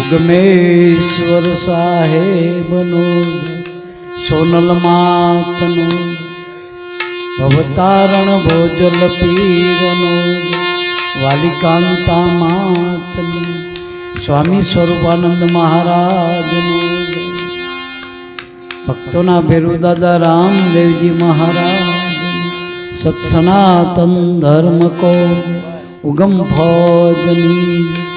ઉગમેશ્વર સાહેબનો સોનલ માતનો ભવતારણ ભોજલ પીરનો વાલિકાંતા માતનો સ્વામી સ્વરૂપાનંદ મહારાજનો ભક્તોના ભેરુ દાદા રામદેવજી મહારાજ સત્સનાતન ધર્મ કો ઉગમ ભોજની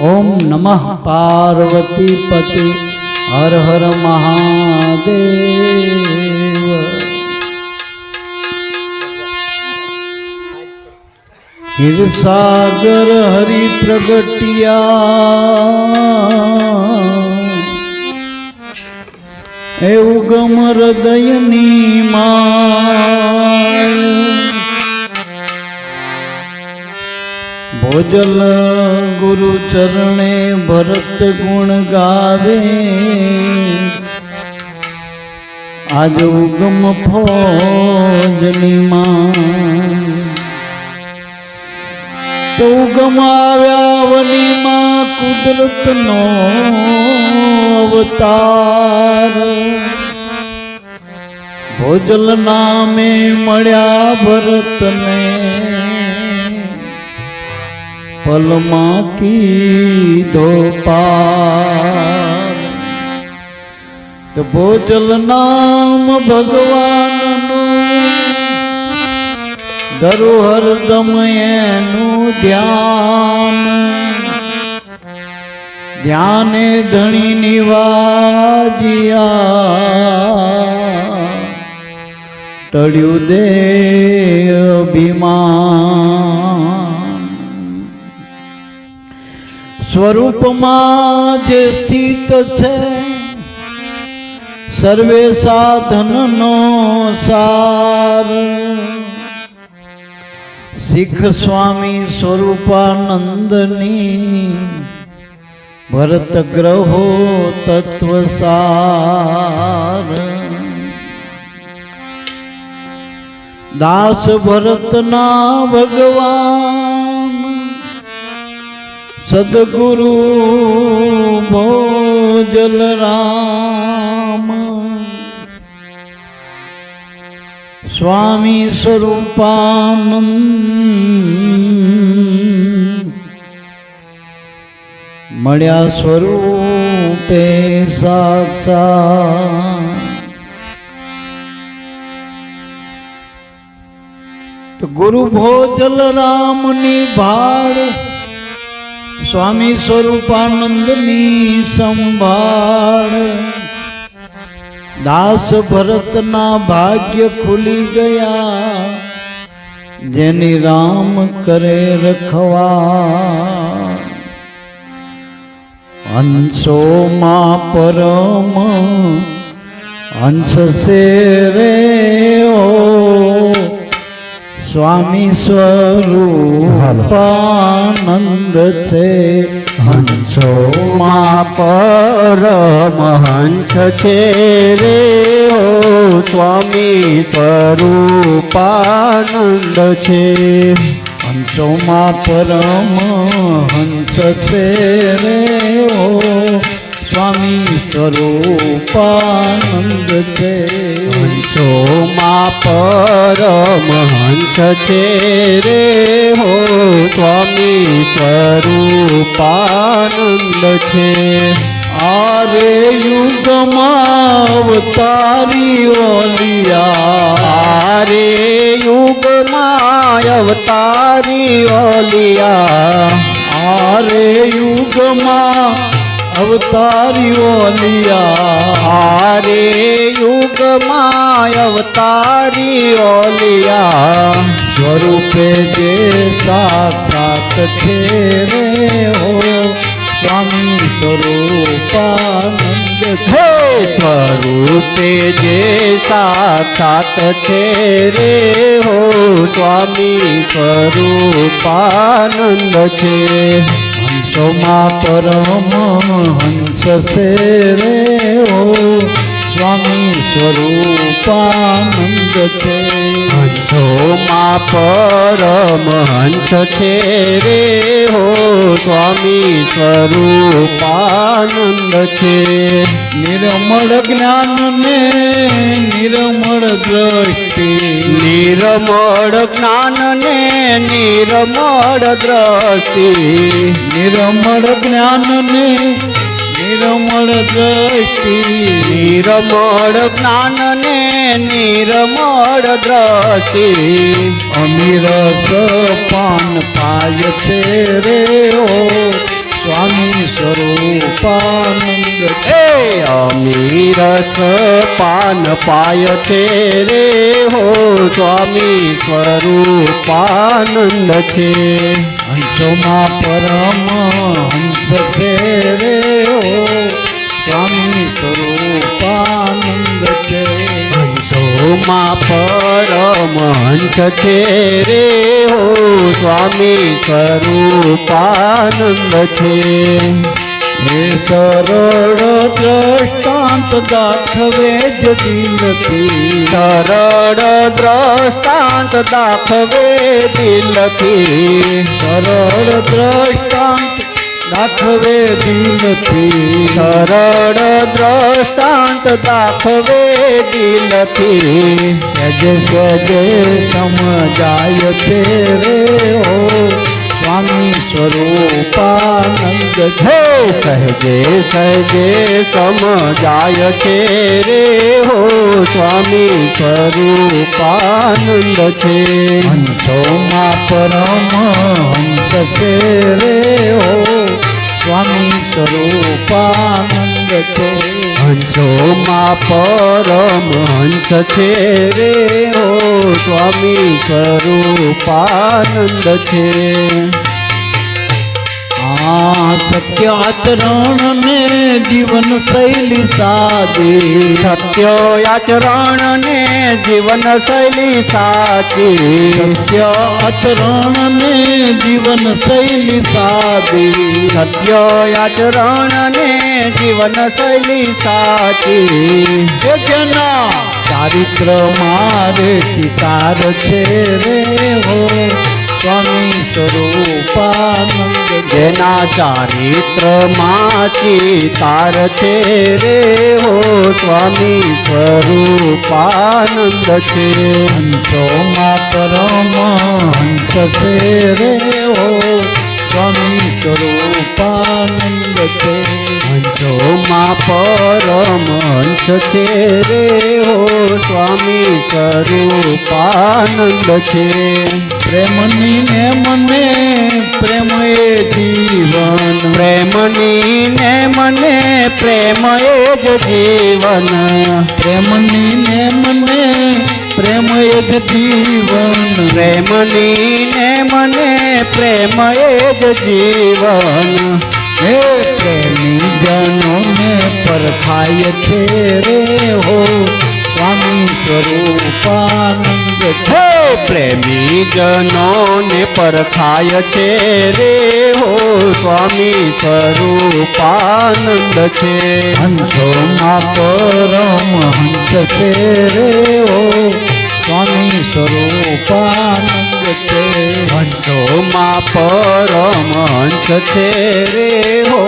ઓમ નમઃ પાર્વતી પતિ હર હર મહાદેવ। હિરસાગર હરિ પ્રગટિયા એ ઉગમ હૃદયની માય ભોજલ ગુરુ ચરણે ભરત ગુણ ગાવે આજ ઉગમ ફોજની માં તો ઉગમ આવ્યા વલીમાં કુદરતનો અવતાર ભોજલ નામે મળ્યા ભરતને પલમાં કીધો પાર તો ભોજલ નામ ભગવાનનું ધરું હરદમ એનું ધ્યાન ધ્યાને ધણી નિવાજિયા ટળ્યું દે અભિમાન સ્વરૂપમાં જે સ્થિત છે સર્વે સાધનનો સાર શીખ સ્વામી સ્વરૂપાનંદની ભરત ગ્રહો તત્વસાર દાસ ભરતના ભગવાન સદગુરુ ભોજલ રામ સ્વામી સ્વરૂપાનંદ મળ્યા સ્વરૂપે સાક્ષાત તો ગુરુ ભોજલ રામની ભાળ સ્વામી સ્વરૂપાનંદની સંભાળ દાસ ભરતના ભાગ્ય ખુલી ગયા જેની રામ કરે રખવા હંસોમાં પરમ હંસ સે રે ઓ સ્વામી સ્વરૂપાનંદ છે હંસોમાં પરમહંસ છે રે ઓ સ્વામી સ્વરૂપાનંદ છે હંસોમાં પરમહંસ છે રે ઓ સ્વામી સ્વરૂપાનંદ છે હંસોમાં પરમહંસ છે રે હો સ્વામી સ્વરૂપાનંદ છે આરે યુગમાં અવતારી ઓલિયા આરે યુગમાં અવતારી ઓલિયા આરે યુગમાં અવતારી ઓલિયા આરે યુગમાં અવતારી ઓલિયા સ્વરૂપે જે સાક્ષાત છે રે હો સ્વામી સ્વરૂપાનંદ હે સ્વરૂપે જે સાક્ષાત છે રે હો સ્વામી સ્વરૂપાનંદ છે હંસોમાં પરમહંસ છે રે ઓ સ્વામી સ્વરૂપાનંદ છે હંસોમાં પરમહંસ છે રે હો સ્વામી સ્વરૂપાનંદ સ્વરૂપાનંદ છે. નિર્મળ જ્ઞાન ને નિર્મળ દ્રષ્ટિ, નિર્મળ જ્ઞાન ને નિર્મળ દ્રષ્ટિ, નિર્મળ જ્ઞાન ને નિર્મળ દ્રષ્ટિ, નિર્મળ જ્ઞાન ને નિર્મળ દ્રષ્ટિ, અમીરસ પાન પાય છે રે ઓ સ્વામી સ્વરૂપાનંદ. એ અમીરસ પાન પાય છે રે હો સ્વામી સ્વરૂપાનંદ છે. હંસોમાં પરમ હંસ છે રે ઓ સ્વામી સ્વરૂપાનંદ છે. હંસોમાં પરમ હંસ છે રે હો સ્વામી સ્વરૂપાનંદ છે. હે સરળ દ્રષ્ટાંત દાખવે જ દિલથી, સરળ દ્રષ્ટાંત દાખવે દિલથી, સરળ દ્રષ્ટાંત દાખવે દિલથી, સરળ દ્રષ્ટાંત દાખવે દિલથી, સજે સજે સમજાય છે રે ઓ સ્વામી સ્વરૂપાનંદ છે. હે સહજે સહજે સમજાય છે રે હો સ્વામી સ્વરૂપાનંદ છે. હંસોમાં પરમ હંસ છે રે ઓ સ્વામી સ્વરૂપાનંદ છે. હંસોમાં પરમ હંસ છે રે હો સ્વામી સ્વરૂપાનંદ છે. આ સત્ય આચરણ ને જીવન શૈલી સાદી, સત્ય આચરણ ને જીવન શૈલી સાચી, સત્ય આચરણ ને જીવન શૈલી સાદી, સત્ય આચરણ ને જીવન શૈલી સાચી, એ જેના ચારિત્ર મારે ચિતાર છે રે હો સ્વામી સ્વરૂપાનંદ. જેના ચારિત્રમાં ચિતાર છે રે હો સ્વામી સ્વરૂપાનંદ છે. હંસોમાં પરમ હંસ છે રે ઓ સ્વામી સ્વરૂપાનંદ છે. હંસોમાં પરમ હંસ છે રે હો સ્વામી સ્વરૂપાનંદ છે. પ્રેમની ને મને પ્રેમ એ જીવન, પ્રેમની ને મને પ્રેમ એ જ જીવન, પ્રેમની ને મને પ્રેમ એ જ જીવન, પ્રેમની ને મને પ્રેમ એ જ જીવન. હે પ્રેમી જનો ને પરખાય છે રે હો સ્વામી સ્વરૂપાનંદ છે. હે પ્રેમી જનોને પરખાય છે રે હો સ્વામી સ્વરૂપાનંદ છે. હંસોમાં પરમ હંસ છે રે ઓ સ્વામી સ્વરૂપાનંદ છે. હંસોમાં પરમ હંસ છે રે હો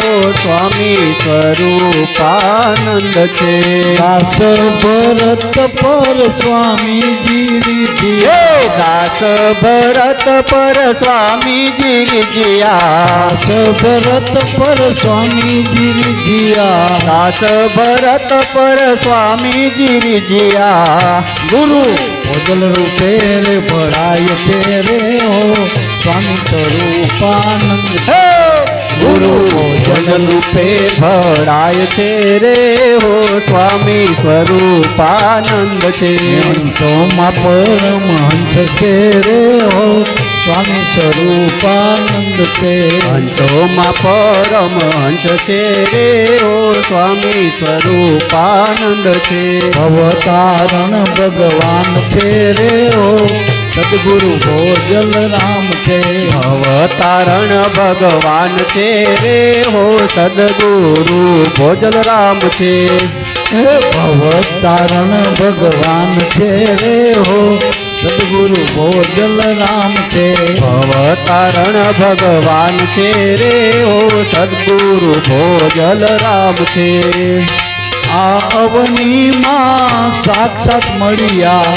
સ્વામી સ્વરૂપાનંદ છે. દાસ ભરત પર સ્વામીજી રીતિ, હે દાસ ભરત પર સ્વામીજી જીયા, દાસ ભરત પર સ્વામીજી રીતિયા, દાસ ભરત પર સ્વામીજી જીયા. ગુરુ ભોજલ રૂપે રે ભળાય છે રે હો સ્વામી સ્વરૂપાનંદ. હે ગુરુ ભોજન રૂપે ભળાય છે રે હો સ્વામી સ્વરૂપાનંદ છે. હંસોમાં પરમ હંસ છે રે હો સ્વામી સ્વરૂપાનંદ છે. હંસોમાં પરમ હંસ છે રે હો સ્વામી સ્વરૂપાનંદ છે. અવતારણ ભગવાન છે રે હો સદગુરુ ભોજલ રામ છે. અવતારણ ભગવાન છે રે હો સદગુરુ ભોજલ રામ છે. હે ભવતારણ ભગવાન છે રે હો સદગુરુ ભોજલ રામ છે ભવતારણ ભગવાન છે રે હો સદગુરુ ભોજલ રામ છે આ અવનીમાં સાક્ષાત મળ્યા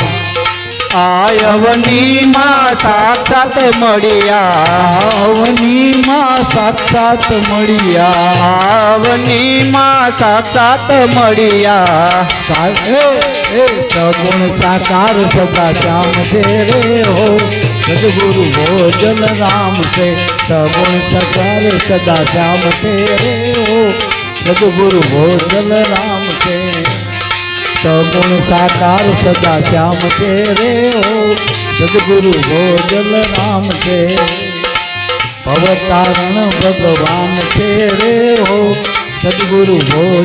આયવનીમાં સાક્ષાત મળ્યા અવનીમાં સાક્ષાત મળ્યા આવનીમાં સાક્ષાત મળ્યા સગુણ સાકાર સદા શ્યામ છે રે હો સદગુરુ ભોજલ રામ છે સગુણ સાકાર સદા શ્યામ છે રે હો સદગુરુ ભોજલ રામ છે સગુણ સાકાર સદા શ્યામ છે રે હો સદગુરુ ભોજલ રામ છે ભવતારણ ભગવાન છે રે હો સદગુરુ ભોજ